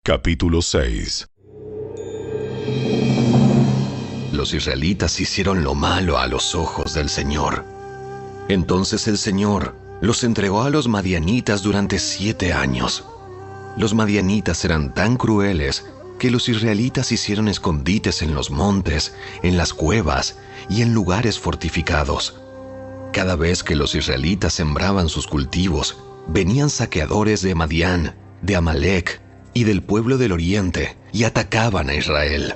Capítulo 6. Los israelitas hicieron lo malo a los ojos del Señor. Entonces el Señor los entregó a los madianitas durante 7 años. Los madianitas eran tan crueles que los israelitas hicieron escondites en los montes, en las cuevas y en lugares fortificados. Cada vez que los israelitas sembraban sus cultivos, venían saqueadores de Madián, de Amalec y del pueblo del oriente y atacaban a Israel.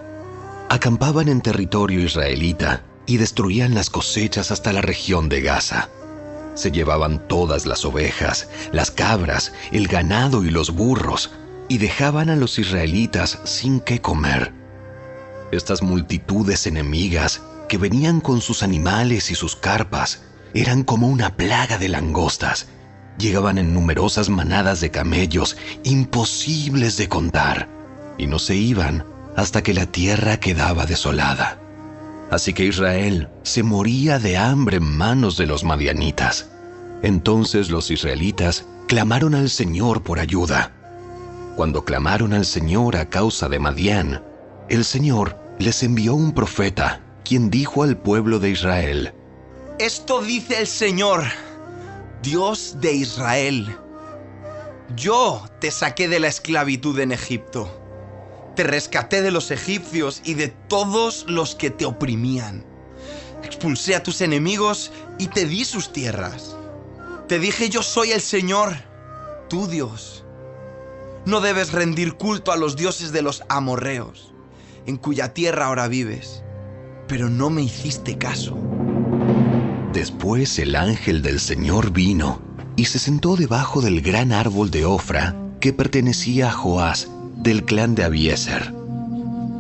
Acampaban en territorio israelita y destruían las cosechas hasta la región de Gaza. Se llevaban todas las ovejas, las cabras, el ganado y los burros, y dejaban a los israelitas sin qué comer. Estas multitudes enemigas que venían con sus animales y sus carpas eran como una plaga de langostas. Llegaban en numerosas manadas de camellos imposibles de contar, y no se iban hasta que la tierra quedaba desolada. Así que Israel se moría de hambre en manos de los madianitas. Entonces los israelitas clamaron al Señor por ayuda. Cuando clamaron al Señor a causa de Madián, el Señor les envió un profeta, quien dijo al pueblo de Israel: Esto dice el Señor, Dios de Israel: Yo te saqué de la esclavitud en Egipto. Te rescaté de los egipcios y de todos los que te oprimían. Expulsé a tus enemigos y te di sus tierras. Te dije: yo soy el Señor, tu Dios. No debes rendir culto a los dioses de los amorreos, en cuya tierra ahora vives. Pero no me hiciste caso. Después el ángel del Señor vino y se sentó debajo del gran árbol de Ofra que pertenecía a Joás, del clan de Abiezer.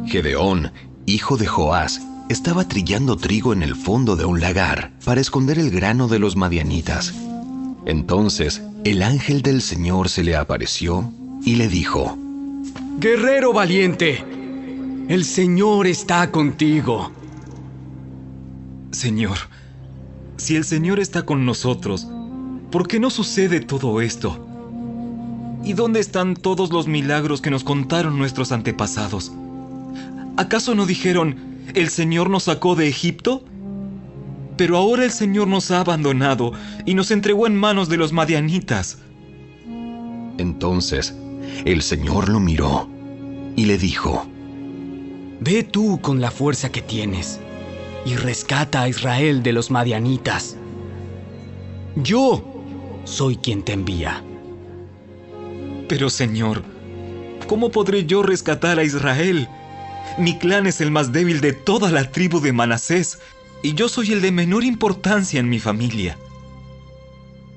Gedeón, hijo de Joás, estaba trillando trigo en el fondo de un lagar para esconder el grano de los madianitas. Entonces el ángel del Señor se le apareció y le dijo: Guerrero valiente, el Señor está contigo. Señor, si el Señor está con nosotros, ¿por qué no sucede todo esto? ¿Y dónde están todos los milagros que nos contaron nuestros antepasados? ¿Acaso no dijeron: el Señor nos sacó de Egipto? Pero ahora el Señor nos ha abandonado y nos entregó en manos de los madianitas. Entonces el Señor lo miró y le dijo: Ve tú con la fuerza que tienes y rescata a Israel de los madianitas. Yo soy quien te envía. Pero Señor, ¿cómo podré yo rescatar a Israel? Mi clan es el más débil de toda la tribu de Manasés, y yo soy el de menor importancia en mi familia.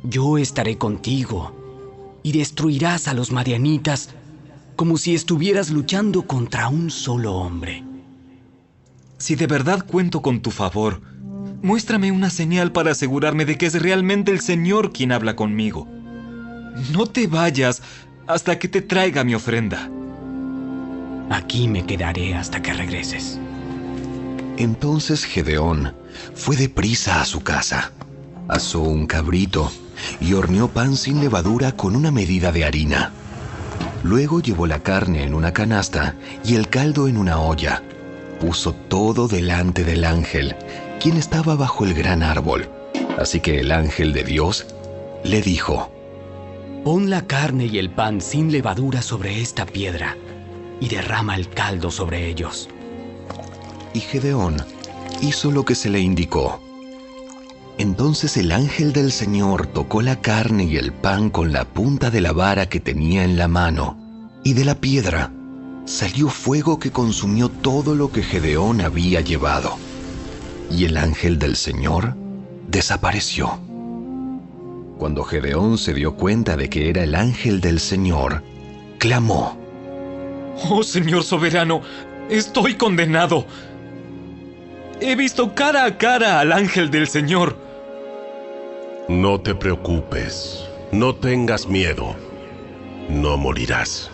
Yo estaré contigo, y destruirás a los madianitas como si estuvieras luchando contra un solo hombre. Si de verdad cuento con tu favor, muéstrame una señal para asegurarme de que es realmente el Señor quien habla conmigo. No te vayas hasta que te traiga mi ofrenda. Aquí me quedaré hasta que regreses. Entonces Gedeón fue deprisa a su casa, asó un cabrito y horneó pan sin levadura con una medida de harina. Luego llevó la carne en una canasta y el caldo en una olla. Puso todo delante del ángel, quien estaba bajo el gran árbol. Así que el ángel de Dios le dijo: Pon la carne y el pan sin levadura sobre esta piedra y derrama el caldo sobre ellos. Y Gedeón hizo lo que se le indicó. Entonces el ángel del Señor tocó la carne y el pan con la punta de la vara que tenía en la mano, y de la piedra salió fuego que consumió todo lo que Gedeón había llevado. Y el ángel del Señor desapareció. Cuando Gedeón se dio cuenta de que era el ángel del Señor, clamó: Oh Señor soberano, estoy condenado. He visto cara a cara al ángel del Señor. No te preocupes, no tengas miedo, no morirás.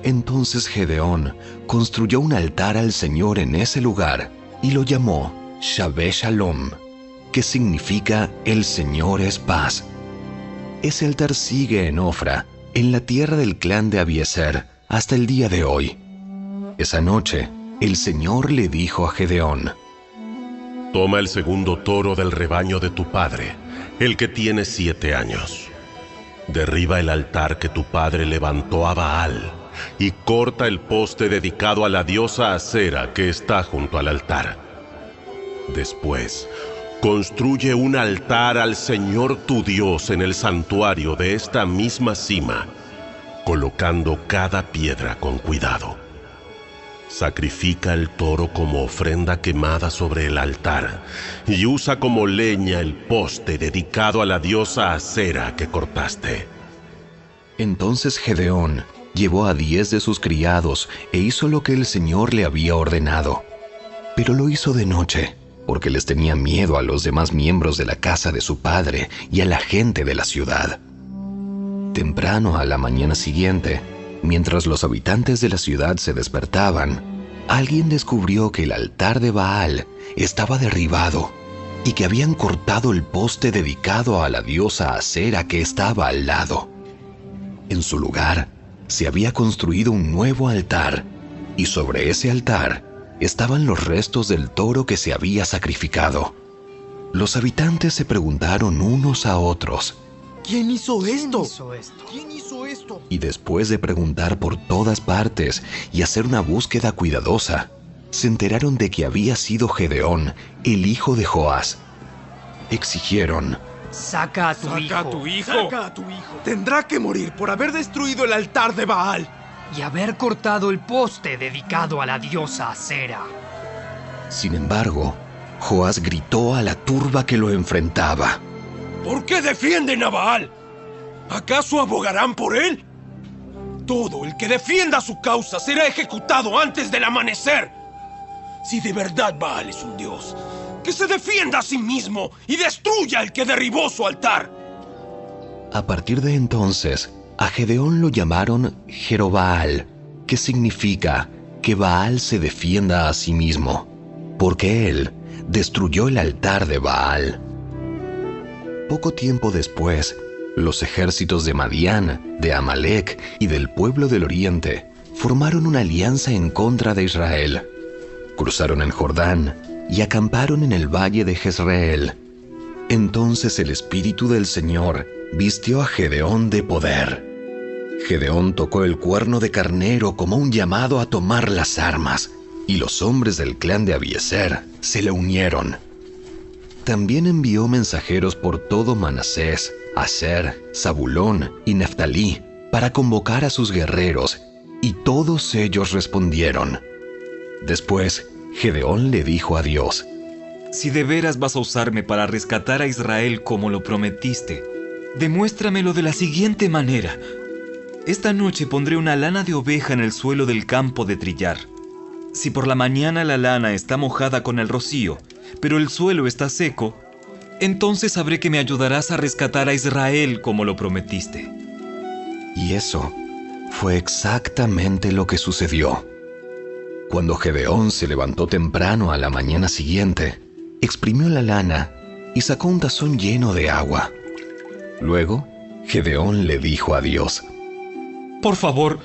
Entonces Gedeón construyó un altar al Señor en ese lugar y lo llamó Shaveh Shalom, que significa El Señor es paz. Ese altar sigue en Ofra, en la tierra del clan de Abiezer, hasta el día de hoy. Esa noche, el Señor le dijo a Gedeón: Toma el segundo toro del rebaño de tu padre, el que tiene 7 años. Derriba el altar que tu padre levantó a Baal y corta el poste dedicado a la diosa Acera que está junto al altar. Después, construye un altar al Señor tu Dios en el santuario de esta misma cima, colocando cada piedra con cuidado. Sacrifica el toro como ofrenda quemada sobre el altar y usa como leña el poste dedicado a la diosa Acera que cortaste. Entonces Gedeón llevó a 10 de sus criados e hizo lo que el Señor le había ordenado. Pero lo hizo de noche, porque les tenía miedo a los demás miembros de la casa de su padre y a la gente de la ciudad. Temprano a la mañana siguiente, mientras los habitantes de la ciudad se despertaban, alguien descubrió que el altar de Baal estaba derribado y que habían cortado el poste dedicado a la diosa Acera que estaba al lado. En su lugar, se había construido un nuevo altar, y sobre ese altar estaban los restos del toro que se había sacrificado. Los habitantes se preguntaron unos a otros: ¿Quién hizo esto? ¿Quién hizo esto? Y después de preguntar por todas partes y hacer una búsqueda cuidadosa, se enteraron de que había sido Gedeón, el hijo de Joás. Exigieron: Saca a tu hijo. ¡Saca a tu hijo! Tendrá que morir por haber destruido el altar de Baal Y haber cortado el poste dedicado a la diosa Acera. Sin embargo, Joás gritó a la turba que lo enfrentaba: ¿Por qué defienden a Baal? ¿Acaso abogarán por él? Todo el que defienda su causa será ejecutado antes del amanecer. Si de verdad Baal es un dios, que se defienda a sí mismo y destruya al que derribó su altar. A partir de entonces, a Gedeón lo llamaron Jerobbaal, que significa que Baal se defienda a sí mismo, porque él destruyó el altar de Baal. Poco tiempo después, los ejércitos de Madián, de Amalec y del pueblo del oriente formaron una alianza en contra de Israel. Cruzaron el Jordán y acamparon en el valle de Jezreel. Entonces el Espíritu del Señor vistió a Gedeón de poder. Gedeón tocó el cuerno de carnero como un llamado a tomar las armas, y los hombres del clan de Abiezer se le unieron. También envió mensajeros por todo Manasés, Aser, Zabulón y Neftalí para convocar a sus guerreros, y todos ellos respondieron. Después, Gedeón le dijo a Dios: Si de veras vas a usarme para rescatar a Israel como lo prometiste, demuéstramelo de la siguiente manera. Esta noche pondré una lana de oveja en el suelo del campo de trillar. Si por la mañana la lana está mojada con el rocío, pero el suelo está seco, entonces sabré que me ayudarás a rescatar a Israel como lo prometiste. Y eso fue exactamente lo que sucedió. Cuando Gedeón se levantó temprano a la mañana siguiente, exprimió la lana y sacó un tazón lleno de agua. Luego, Gedeón le dijo a Dios: Por favor,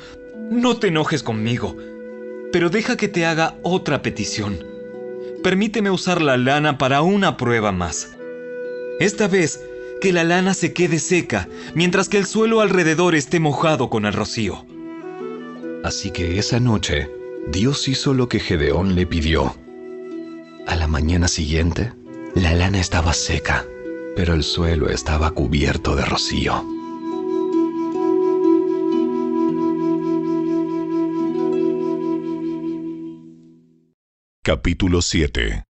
no te enojes conmigo, pero deja que te haga otra petición. Permíteme usar la lana para una prueba más. Esta vez, que la lana se quede seca, mientras que el suelo alrededor esté mojado con el rocío. Así que esa noche, Dios hizo lo que Gedeón le pidió. A la mañana siguiente, la lana estaba seca, pero el suelo estaba cubierto de rocío. Capítulo 7.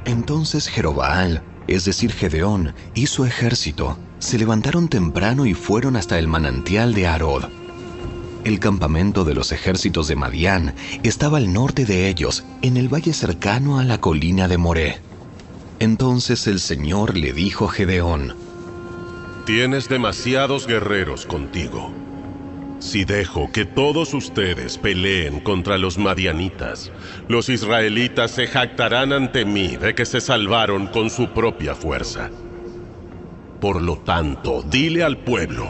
Entonces Jerobbaal, es decir Gedeón, y su ejército se levantaron temprano y fueron hasta el manantial de Arod. El campamento de los ejércitos de Madián estaba al norte de ellos, en el valle cercano a la colina de Moré. Entonces el Señor le dijo a Gedeón: Tienes demasiados guerreros contigo. Si dejo que todos ustedes peleen contra los madianitas, los israelitas se jactarán ante mí de que se salvaron con su propia fuerza. Por lo tanto, dile al pueblo: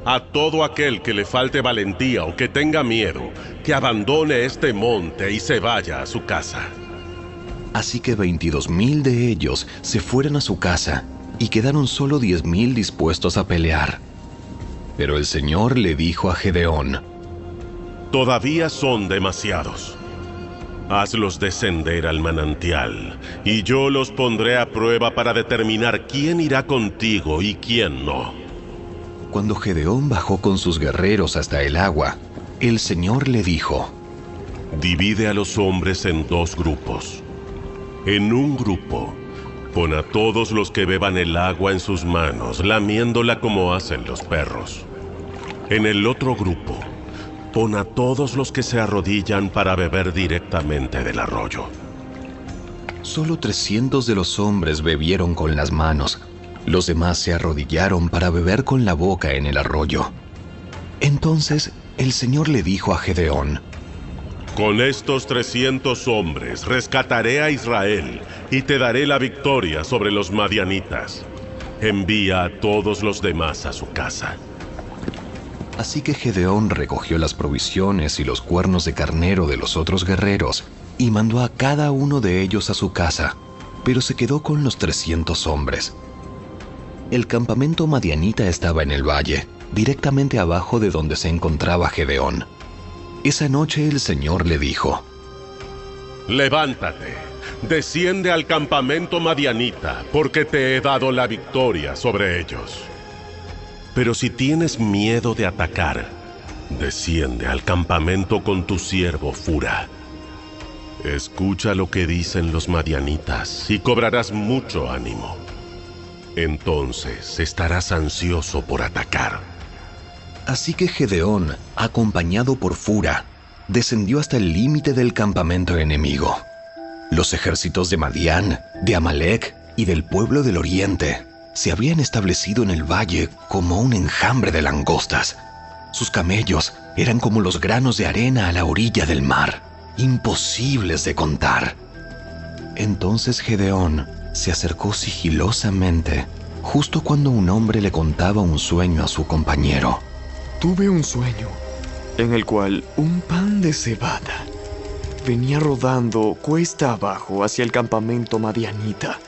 a todo aquel que le falte valentía o que tenga miedo, que abandone este monte y se vaya a su casa. Así que 22,000 de ellos se fueron a su casa y quedaron solo 10,000 dispuestos a pelear. Pero el Señor le dijo a Gedeón: Todavía son demasiados. Hazlos descender al manantial, y yo los pondré a prueba para determinar quién irá contigo y quién no. Cuando Gedeón bajó con sus guerreros hasta el agua, el Señor le dijo: Divide a los hombres en 2 grupos. En un grupo, pon a todos los que beban el agua en sus manos, lamiéndola como hacen los perros. En el otro grupo, pon a todos los que se arrodillan para beber directamente del arroyo. Solo 300 de los hombres bebieron con las manos. Los demás se arrodillaron para beber con la boca en el arroyo. Entonces el Señor le dijo a Gedeón: Con estos 300 hombres rescataré a Israel y te daré la victoria sobre los madianitas. Envía a todos los demás a su casa. Así que Gedeón recogió las provisiones y los cuernos de carnero de los otros guerreros y mandó a cada uno de ellos a su casa, pero se quedó con los 300 hombres. El campamento madianita estaba en el valle, directamente abajo de donde se encontraba Gedeón. Esa noche el Señor le dijo: Levántate, desciende al campamento madianita, porque te he dado la victoria sobre ellos. Pero si tienes miedo de atacar, desciende al campamento con tu siervo Fura. Escucha lo que dicen los madianitas y cobrarás mucho ánimo. Entonces estarás ansioso por atacar. Así que Gedeón, acompañado por Fura, descendió hasta el límite del campamento enemigo. Los ejércitos de Madián, de Amalec y del pueblo del oriente se habían establecido en el valle como un enjambre de langostas. Sus camellos eran como los granos de arena a la orilla del mar, imposibles de contar. Entonces Gedeón se acercó sigilosamente, justo cuando un hombre le contaba un sueño a su compañero. Tuve un sueño en el cual un pan de cebada venía rodando cuesta abajo hacia el campamento madianita.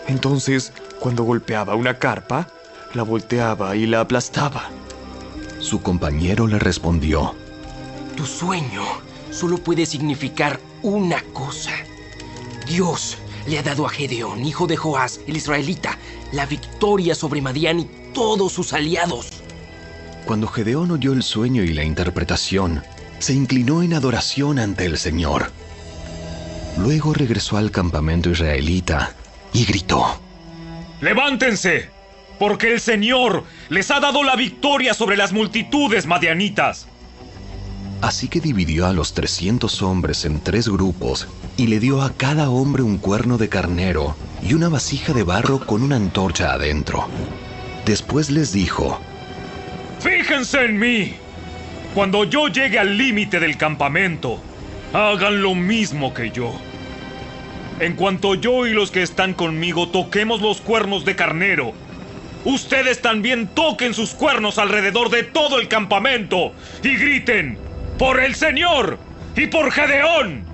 Entonces, cuando golpeaba una carpa, la volteaba y la aplastaba. Su compañero le respondió: Tu sueño solo puede significar una cosa. Dios le ha dado a Gedeón, hijo de Joás, el israelita, la victoria sobre Madián y todos sus aliados. Cuando Gedeón oyó el sueño y la interpretación, se inclinó en adoración ante el Señor. Luego regresó al campamento israelita y gritó: ¡Levántense! Porque el Señor les ha dado la victoria sobre las multitudes madianitas. Así que dividió a los 300 hombres en 3 grupos y le dio a cada hombre un cuerno de carnero y una vasija de barro con una antorcha adentro. Después les dijo: ¡Fíjense en mí! Cuando yo llegue al límite del campamento, hagan lo mismo que yo. En cuanto yo y los que están conmigo toquemos los cuernos de carnero, ustedes también toquen sus cuernos alrededor de todo el campamento y griten: ¡Por el Señor y por Gedeón!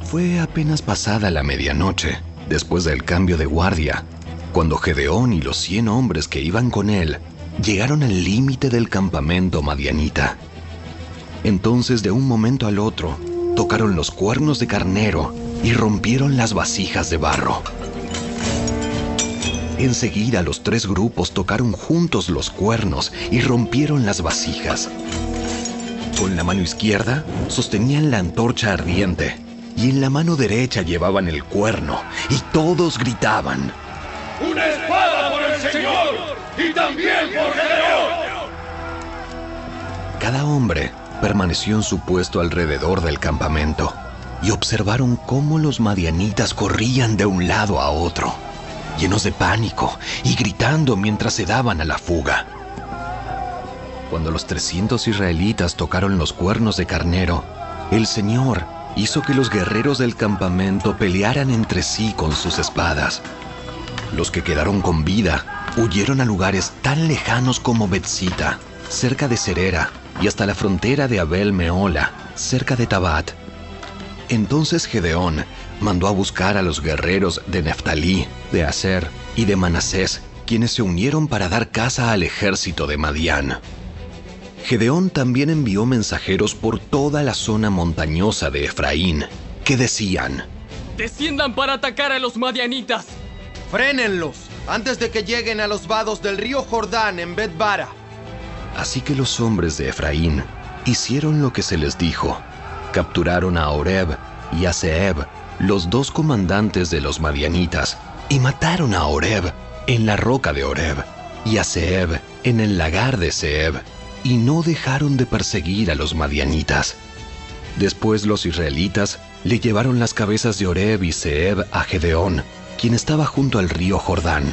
Fue apenas pasada la medianoche, después del cambio de guardia, cuando Gedeón y los 100 hombres que iban con él llegaron al límite del campamento madianita. Entonces, de un momento al otro, tocaron los cuernos de carnero y rompieron las vasijas de barro. Enseguida los 3 grupos tocaron juntos los cuernos y rompieron las vasijas. Con la mano izquierda sostenían la antorcha ardiente y en la mano derecha llevaban el cuerno y todos gritaban: ¡Una espada por el Señor y también por Gedeón! Cada hombre permaneció en su puesto alrededor del campamento y observaron cómo los madianitas corrían de un lado a otro, llenos de pánico y gritando mientras se daban a la fuga. Cuando los 300 israelitas tocaron los cuernos de carnero, el Señor hizo que los guerreros del campamento pelearan entre sí con sus espadas. Los que quedaron con vida huyeron a lugares tan lejanos como Betzita, cerca de Serera, y hasta la frontera de Abel Mehola, cerca de Tabat. Entonces Gedeón mandó a buscar a los guerreros de Neftalí, de Aser y de Manasés, quienes se unieron para dar caza al ejército de Madián. Gedeón también envió mensajeros por toda la zona montañosa de Efraín, que decían: ¡Desciendan para atacar a los madianitas! ¡Frénenlos antes de que lleguen a los vados del río Jordán en Bet-bara! Así que los hombres de Efraín hicieron lo que se les dijo. Capturaron a Oreb y a Zeeb, los dos comandantes de los madianitas, y mataron a Oreb en la roca de Oreb y a Zeeb en el lagar de Zeeb, y no dejaron de perseguir a los madianitas. Después los israelitas le llevaron las cabezas de Oreb y Zeeb a Gedeón, quien estaba junto al río Jordán.